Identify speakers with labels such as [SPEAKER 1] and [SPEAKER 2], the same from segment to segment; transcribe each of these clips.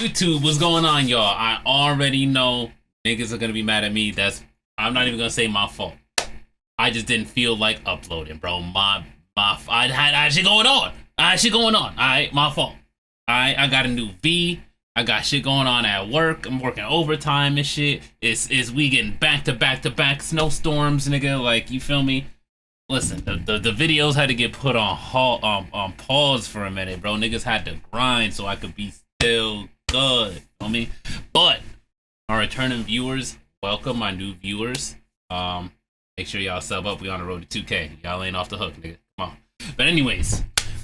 [SPEAKER 1] YouTube, what's going on, y'all? I already know niggas are gonna be mad at me. I'm not even gonna say my fault. I just didn't feel like uploading, bro. I had shit going on. Alright, my fault. I got a new V. I got shit going on at work. I'm working overtime and shit. We getting back to back snowstorms, nigga. Like, you feel me? Listen, the videos had to get put on pause for a minute, bro. Niggas had to grind so I could be still good. You know me? But our returning viewers, welcome my new viewers. Make sure y'all sub up. We on the road to 2K. Y'all ain't off the hook, nigga. Come on. But anyways,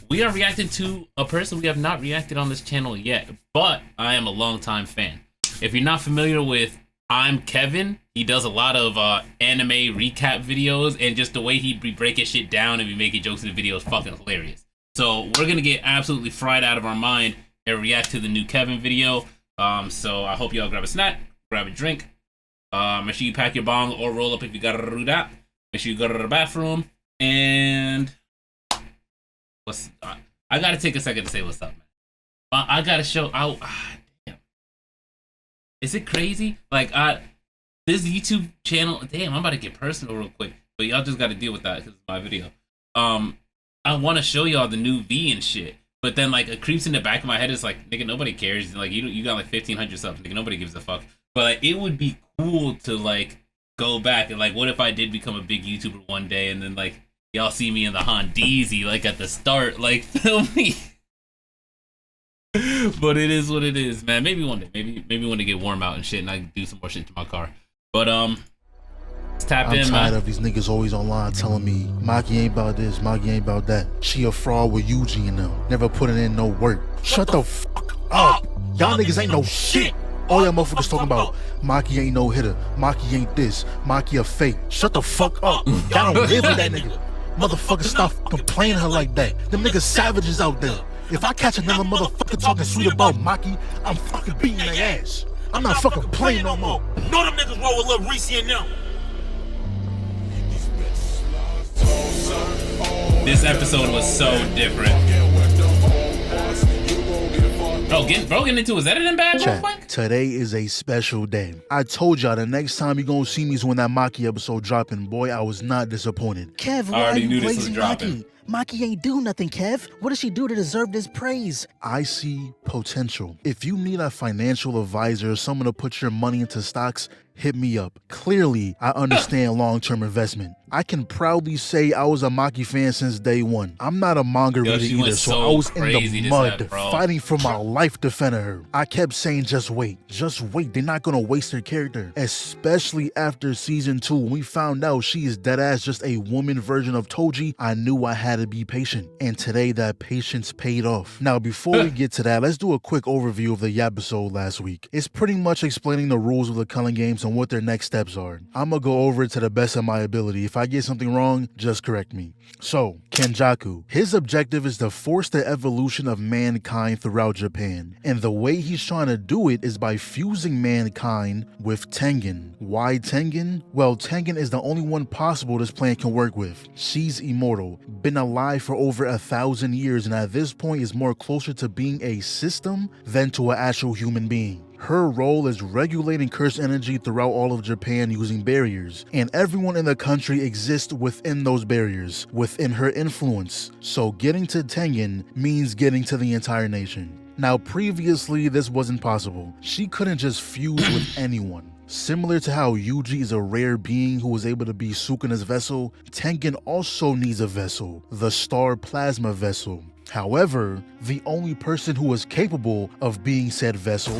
[SPEAKER 1] we are reacting to a person we have not reacted on this channel yet, but I am a longtime fan. If you're not familiar with I'm Kevin, he does a lot of anime recap videos, and just the way he be breaking shit down and be making jokes in the video is fucking hilarious. So we're gonna get absolutely fried out of our mind and react to the new Kevin video. So I hope y'all grab a snack, grab a drink. Make sure you pack your bong or roll up if you gotta do that. Make sure you go to the bathroom, and I gotta take a second to say what's up, man. I gotta show out. Damn. Is it crazy? Like, this YouTube channel. Damn, I'm about to get personal real quick, but y'all just gotta deal with that because it's my video. I want to show y'all the new V and shit, but then like it creeps in the back of my head. It's like, nigga, nobody cares. Like, you got like 1,500 subs, nigga. Nobody gives a fuck. But like, it would be cool to like go back and like, what if I did become a big YouTuber one day, and then like y'all see me in the Hondeezy like at the start, like, feel me? But it is what it is, man. Maybe one day, maybe when it get warm out and shit, and I can do some more shit to my car. But let's tap in, man.
[SPEAKER 2] I'm tired of these niggas always online telling me Maki ain't about this, Maki ain't about that. She a fraud with Yuji and them. Never putting in no work. Shut the fuck up. Y'all niggas ain't no shit. All y'all motherfuckers talking about Maki ain't no hitter, Maki ain't this, Maki a fake. Shut the fuck up. Y'all don't live with that nigga. Motherfuckers, stop complaining her like that. Them niggas savages out there. If I catch another motherfucker talking sweet about Maki, I'm fucking beating their ass. I'm not fucking playing no more.
[SPEAKER 3] Know them niggas roll with Lil Reese and them.
[SPEAKER 1] This episode was so different. Bro, getting into his editing bag real quick?
[SPEAKER 2] Today is a special day. I told y'all the next time you gonna see me is when that Maki episode dropping. Boy, I was not disappointed.
[SPEAKER 4] Kev, why are you praising Maki? Maki ain't do nothing, Kev. What does she do to deserve this praise?
[SPEAKER 2] I see potential. If you need a financial advisor or someone to put your money into stocks, hit me up. Clearly, I understand long-term investment. I can proudly say I was a Maki fan since day one. I'm not a manga reader either, so I was in the mud fighting for my life defending her. I kept saying, just wait, they're not gonna waste her character. Especially after season 2, when we found out she is deadass just a woman version of Toji, I knew I had to be patient. And today that patience paid off. Now before we get to that, let's do a quick overview of the episode last week. It's pretty much explaining the rules of the Culling Games and what their next steps are. I'm gonna go over it to the best of my ability. If I get something wrong, just correct me. So, Kenjaku. His objective is to force the evolution of mankind throughout Japan. And the way he's trying to do it is by fusing mankind with Tengen. Why Tengen? Well, Tengen is the only one possible this plan can work with. She's immortal, been alive for over 1,000 years, and at this point is more closer to being a system than to an actual human being. Her role is regulating cursed energy throughout all of Japan using barriers, and everyone in the country exists within those barriers, within her influence. So getting to Tengen means getting to the entire nation. Now previously this wasn't possible. She couldn't just fuse with anyone. Similar to how Yuji is a rare being who was able to be Sukuna's vessel, Tengen also needs a vessel, the Star Plasma Vessel. However, the only person who was capable of being said vessel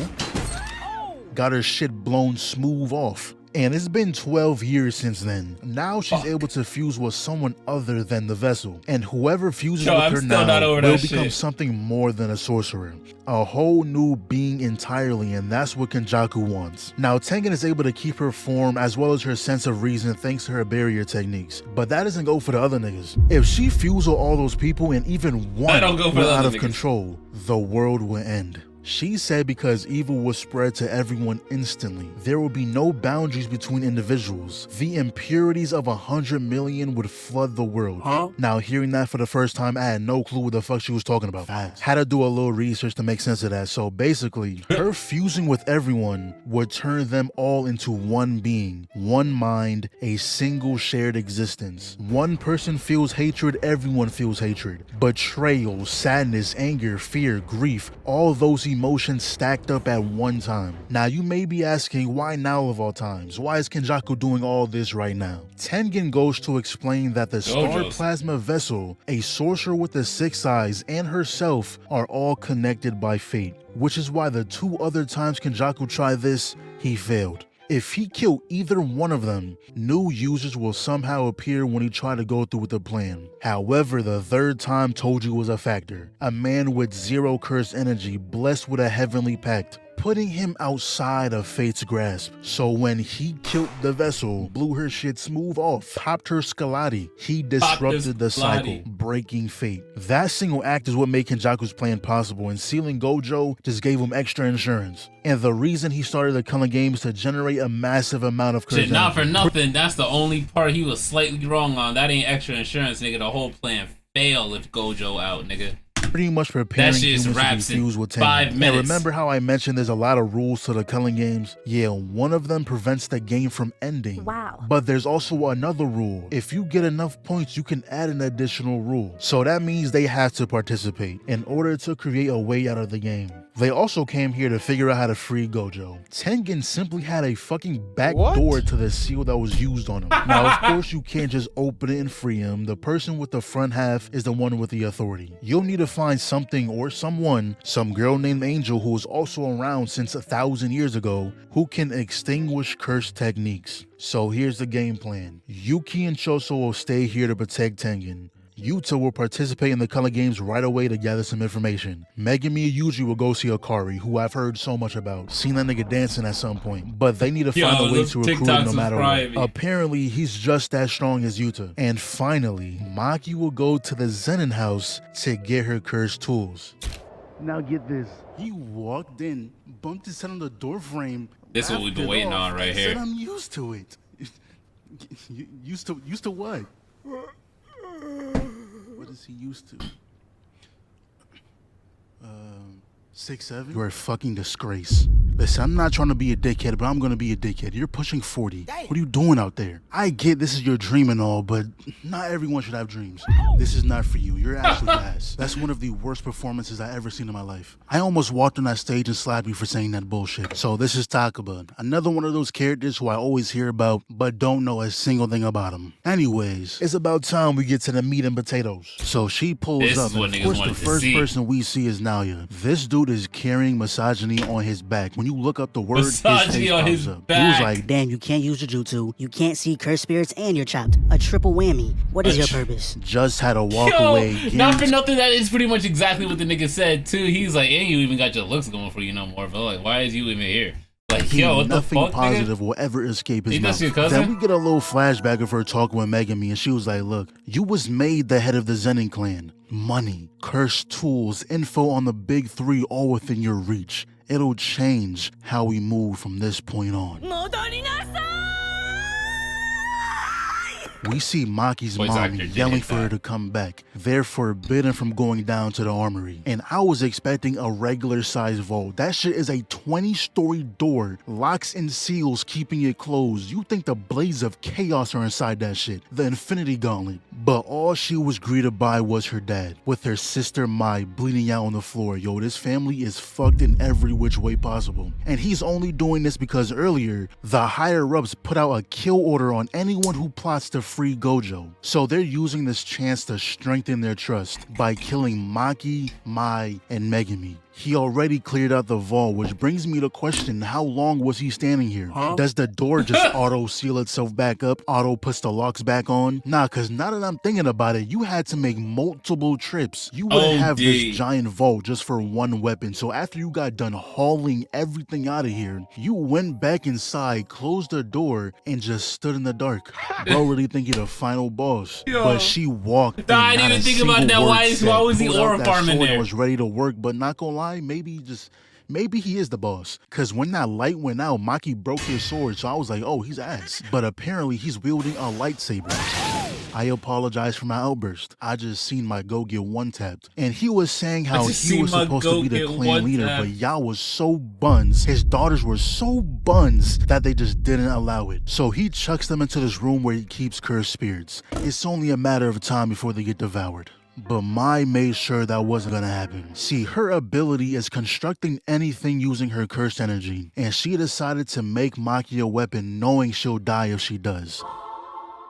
[SPEAKER 2] got her shit blown smooth off. And it's been 12 years since then. Now she's able to fuse with someone other than the vessel. And whoever fuses with her now will become something more than a sorcerer. A whole new being entirely, and that's what Kenjaku wants. Now Tengen is able to keep her form as well as her sense of reason thanks to her barrier techniques. But that doesn't go for the other niggas. If she fuses with all those people and even one went out of control, the world will end. She said because evil was spread to everyone instantly, there would be no boundaries between individuals. The impurities of 100 million would flood the world. Now, hearing that for the first time, I had no clue what the fuck she was talking about. Facts. Had to do a little research to make sense of that. So basically, her fusing with everyone would turn them all into one being, one mind, a single shared existence. One person feels hatred, everyone feels hatred. Betrayal, sadness, anger, fear, grief, all those emotions stacked up at one time. Now, you may be asking, why now of all times? Why is Kenjaku doing all this right now? Tengen goes to explain that the Star Plasma Vessel, a sorcerer with the 6 eyes, and herself are all connected by fate, which is why the 2 other times Kenjaku tried this, he failed. If he killed either one of them, new users will somehow appear when he tried to go through with the plan. However, the 3rd time Toji was a factor. A man with 0 cursed energy, blessed with a heavenly pact, putting him outside of fate's grasp. So when he killed the vessel, blew her shit smooth off, popped her Scalati, he disrupted the cycle, breaking fate. That single act is what made Kenjaku's plan possible, and sealing Gojo just gave him extra insurance. And the reason he started the Culling Games to generate a massive amount of
[SPEAKER 1] shit, not for nothing, that's the only part he was slightly wrong on. That ain't extra insurance, nigga. The whole plan failed if Gojo out, nigga.
[SPEAKER 2] Pretty much preparing humans to be fused with Tengen.
[SPEAKER 1] 5 minutes.
[SPEAKER 2] And remember how I mentioned there's a lot of rules to the Culling Games? Yeah, one of them prevents the game from ending.
[SPEAKER 5] Wow.
[SPEAKER 2] But there's also another rule. If you get enough points, you can add an additional rule. So that means they have to participate in order to create a way out of the game. They also came here to figure out how to free Gojo. Tengen simply had a fucking back door to the seal that was used on him. Now, of course, you can't just open it and free him. The person with the front half is the one with the authority. You'll need to find something or someone, some girl named Angel who was also around since 1,000 years ago, who can extinguish cursed techniques. So here's the game plan. Yuki and Choso will stay here to protect Tengen. Yuta will participate in the Culling Games right away to gather some information. Megumi and Yuji will go see Akari, who I've heard so much about. Seen that nigga dancing at some point. But they need to find a way to recruit him no matter what. Apparently, he's just as strong as Yuta. And finally, Maki will go to the Zenin house to get her cursed tools. Now get this. He walked in, bumped his head on the door frame.
[SPEAKER 1] This is what we've been waiting on right here.
[SPEAKER 2] Said I'm used to it. Used to what? What is he used to? 6, 7? You're a fucking disgrace. Listen, I'm not trying to be a dickhead, but I'm gonna be a dickhead. You're pushing 40. What are you doing out there? I get this is your dream and all, but not everyone should have dreams. This is not for you. You're absolute ass. That's one of the worst performances I ever seen in my life. I almost walked on that stage and slapped you for saying that bullshit. So this is Takaba, another one of those characters who I always hear about, but don't know a single thing about him. Anyways, it's about time we get to the meat and potatoes. So she pulls up, and of course the first person we see is Naoya. This dude is carrying misogyny on his back. When you look up the word,
[SPEAKER 1] misogyny
[SPEAKER 2] his
[SPEAKER 1] on
[SPEAKER 2] face
[SPEAKER 1] his
[SPEAKER 2] pops up.
[SPEAKER 1] back.
[SPEAKER 2] He was like,
[SPEAKER 4] Damn, you can't use Jujutsu, you can't see cursed spirits, and you're chopped. A triple whammy. What is your purpose?
[SPEAKER 2] just had to walk away.
[SPEAKER 1] Not for nothing, that is pretty much exactly what the nigga said too. He's like, and you even got your looks going for you no more, but like, why is you even here? Like, yo, what the fuck,
[SPEAKER 2] nothing positive will ever escape his mouth.
[SPEAKER 1] Your cousin?
[SPEAKER 2] Then we get a little flashback of her talking with Megami, and she was like, look, you was made the head of the Zenin clan. Money, cursed tools, info on the big 3 all within your reach. It'll change how we move from this point on. We see Maki's mom yelling for her to come back. They're forbidden from going down to the armory. And I was expecting a regular sized vault. That shit is a 20-story door, locks and seals keeping it closed. You think the blades of chaos are inside that shit, the Infinity Gauntlet. But all she was greeted by was her dad, with her sister Mai bleeding out on the floor. Yo, this family is fucked in every which way possible. And he's only doing this because earlier, the higher-ups put out a kill order on anyone who plots to free Gojo. So they're using this chance to strengthen their trust by killing Maki, Mai, and Megumi. He already cleared out the vault, which brings me to question, how long was he standing here? Does the door just auto seal itself back up, auto puts the locks back on? Nah, cause now that I'm thinking about it, you had to make multiple trips. You wouldn't have this giant vault just for one weapon. So after you got done hauling everything out of here, you went back inside, closed the door, and just stood in the dark. Bro really think you're the final boss. But she walked in,
[SPEAKER 1] I didn't even think about that. Why was the aura farm in there?
[SPEAKER 2] Was ready to work, but not gonna lie, maybe maybe he is the boss. Cause when that light went out, Maki broke his sword, so I was like, oh, he's ass. But apparently he's wielding a lightsaber. I apologize for my outburst. I just seen my go get one tapped. And he was saying how he was supposed to be the clan leader, but y'all was so buns. His daughters were so buns that they just didn't allow it. So he chucks them into this room where he keeps cursed spirits. It's only a matter of time before they get devoured. But Mai made sure that wasn't gonna happen. See, her ability is constructing anything using her cursed energy, and she decided to make Maki a weapon knowing she'll die if she does.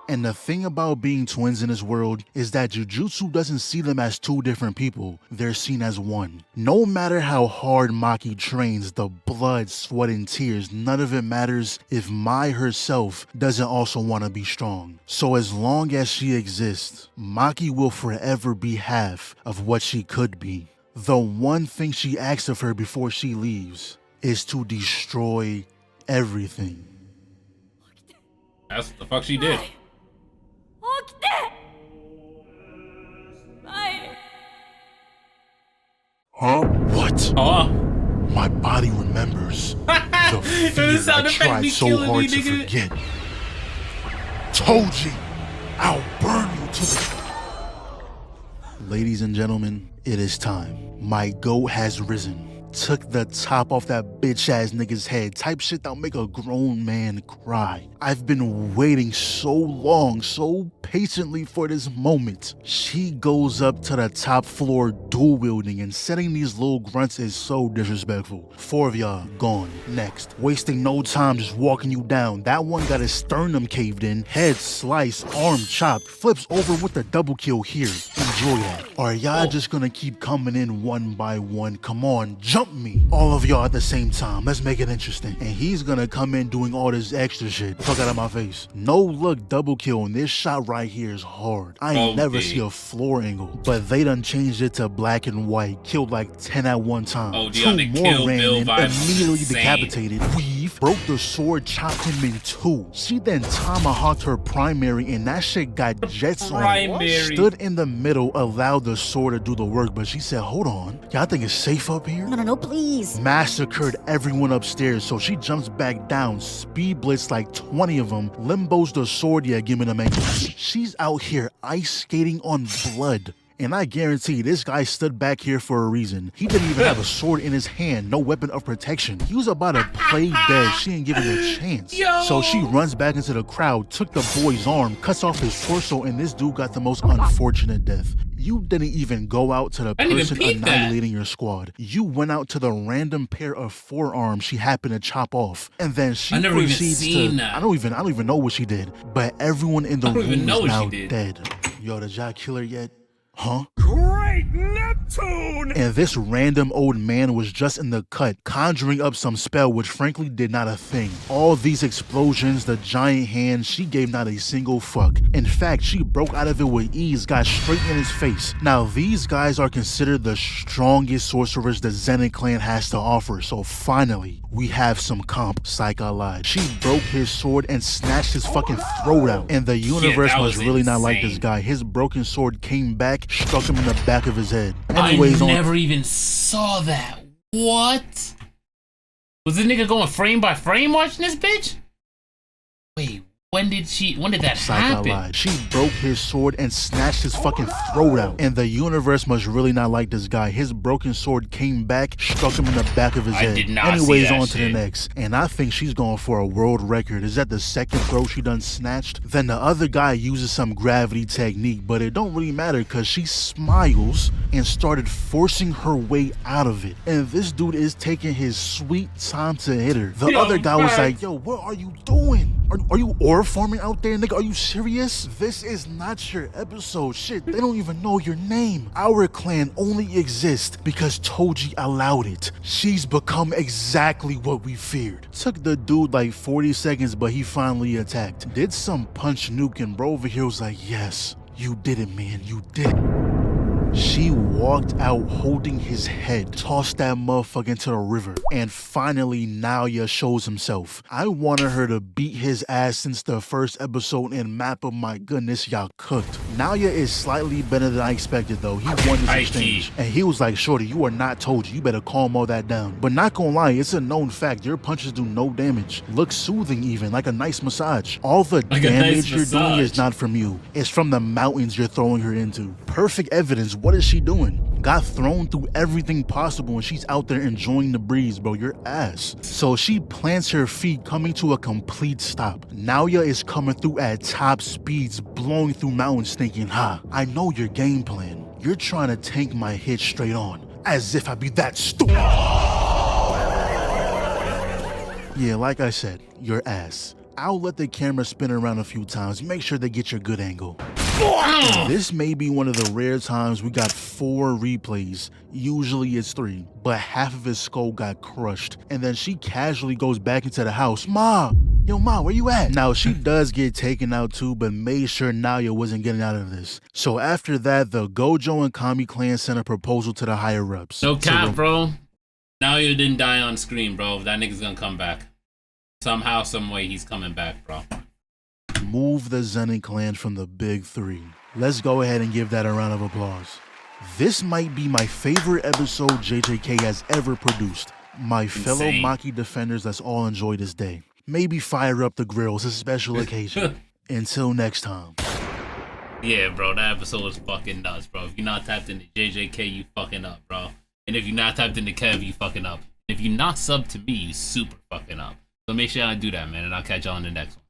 [SPEAKER 2] And the thing about being twins in this world is that Jujutsu doesn't see them as two different people, they're seen as one. No matter how hard Maki trains, the blood, sweat, and tears, none of it matters if Mai herself doesn't also want to be strong. So as long as she exists, Maki will forever be half of what she could be. The one thing she asks of her before she leaves is to destroy everything.
[SPEAKER 1] That's what the fuck she did.
[SPEAKER 2] Huh? What?
[SPEAKER 1] Oh.
[SPEAKER 2] My body remembers the fear I tried so hard to forget. Told you, I'll burn you to the... Ladies and gentlemen, it is time. My goat has risen. Took the top off that bitch ass nigga's head. Type shit that'll make a grown man cry. I've been waiting so long, so patiently for this moment. She goes up to the top floor dual wielding, and setting these little grunts is so disrespectful. 4 of y'all gone. Next. Wasting no time just walking you down. That one got his sternum caved in, head sliced, arm chopped, flips over with a double kill here. Enjoy that. Are y'all just gonna keep coming in one by one? Come on, jump me. All of y'all at the same time. Let's make it interesting. And he's gonna come in doing all this extra shit. Fuck out of my face. No look double kill, and this shot right here is hard. I ain't never see a floor angle, but they done changed it to black and white. Killed like 10 at one time. 2 more ran in, immediately decapitated. Weave, broke the sword, chopped him in 2. She then tomahawked her primary, and that shit got jets on it. Stood in the middle, allowed the sword to do the work, but she said, hold on, y'all think it's safe up here?
[SPEAKER 4] No, please.
[SPEAKER 2] Massacred everyone upstairs, so she jumps back down, speed blitz like 20 of them, limbos the sword, yeah, give me the main. She's out here ice skating on blood. And I guarantee this guy stood back here for a reason. He didn't even have a sword in his hand, no weapon of protection. He was about to play dead. She ain't giving a chance. So she runs back into the crowd, took the boy's arm, cuts off his torso, and this dude got the most unfortunate death. You didn't even go out to the person annihilating your squad. You went out to the random pair of forearms she happened to chop off. And then she proceeds to... I don't even know what she did. But everyone in the room is now dead. Yo, did y'all kill her yet? Huh?
[SPEAKER 3] Great Neptune!
[SPEAKER 2] And this random old man was just in the cut, conjuring up some spell which frankly did not a thing. All these explosions, the giant hand, she gave not a single fuck. In fact, she broke out of it with ease, got straight in his face. Now, these guys are considered the strongest sorcerers the ZENIN clan has to offer, so finally, we have some comp. Psych, I lied. She broke his sword and snatched his fucking throat out. And the universe must really not like this guy. His broken sword came back, struck him in the back of his head. Anyways,
[SPEAKER 1] I never even saw that. What? Was this nigga going frame by frame watching this bitch? Wait, when did that happen?
[SPEAKER 2] She broke his sword and snatched his fucking throat out. And the universe must really not like this guy. His broken sword came back, struck him in the back of his head. Anyways, on to the next. And I think she's going for a world record. Is that the second throat she done snatched? Then the other guy uses some gravity technique, but it don't really matter because she smiles and started forcing her way out of it. And this dude is taking his sweet time to hit her. The other guy was like, yo, what are you doing? Are you ore farming out there, nigga? Are you serious? This is not your episode. Shit, they don't even know your name. Our clan only exists because Toji allowed it. She's become exactly what we feared. Took the dude like 40 seconds, but he finally attacked. Did some punch nuke, and bro over here was like, yes, you did it, man, you did it. She walked out holding his head, tossed that motherfucker into the river, and finally Naoya shows himself. I wanted her to beat his ass since the first episode, and Mappa, my goodness, y'all cooked. Naoya is slightly better than I expected though. He won this exchange. And he was like, shorty, you are not Toji. You better calm all that down. But not gonna lie, it's a known fact. Your punches do no damage. Look soothing even, like a nice massage. All the damage you're doing is not from you. It's from the mountains you're throwing her into. Perfect evidence. What is she doing? Got thrown through everything possible and she's out there enjoying the breeze, bro. Your ass. So she plants her feet, coming to a complete stop. Naoya is coming through at top speeds, blowing through mountains, thinking, ha, I know your game plan. You're trying to tank my hit straight on. As if I'd be that stupid. Yeah, like I said, your ass. I'll let the camera spin around a few times, make sure they get your good angle. This may be one of the rare times we got 4 replays. Usually it's 3, but half of his skull got crushed. And then she casually goes back into the house. Ma, yo ma, where you at? Now she does get taken out too, but made sure Naoya wasn't getting out of this. So after that, the Gojo and Kami clan sent a proposal to the higher ups.
[SPEAKER 1] No cap, bro. Naoya didn't die on screen, bro. That nigga's gonna come back. Somehow, some way, he's coming back, bro.
[SPEAKER 2] Move the ZENIN clan from the big 3. Let's go ahead and give that a round of applause. This might be my favorite episode JJK has ever produced. My fellow Maki defenders, let's all enjoy this day. Maybe fire up the grill. It's a special occasion. Until next time.
[SPEAKER 1] Yeah, bro, that episode was fucking nuts, bro. If you're not tapped into JJK, you fucking up, bro. And if you're not tapped into Kev, you fucking up. If you're not subbed to me, you super fucking up. So make sure I do that, man, and I'll catch y'all in the next one.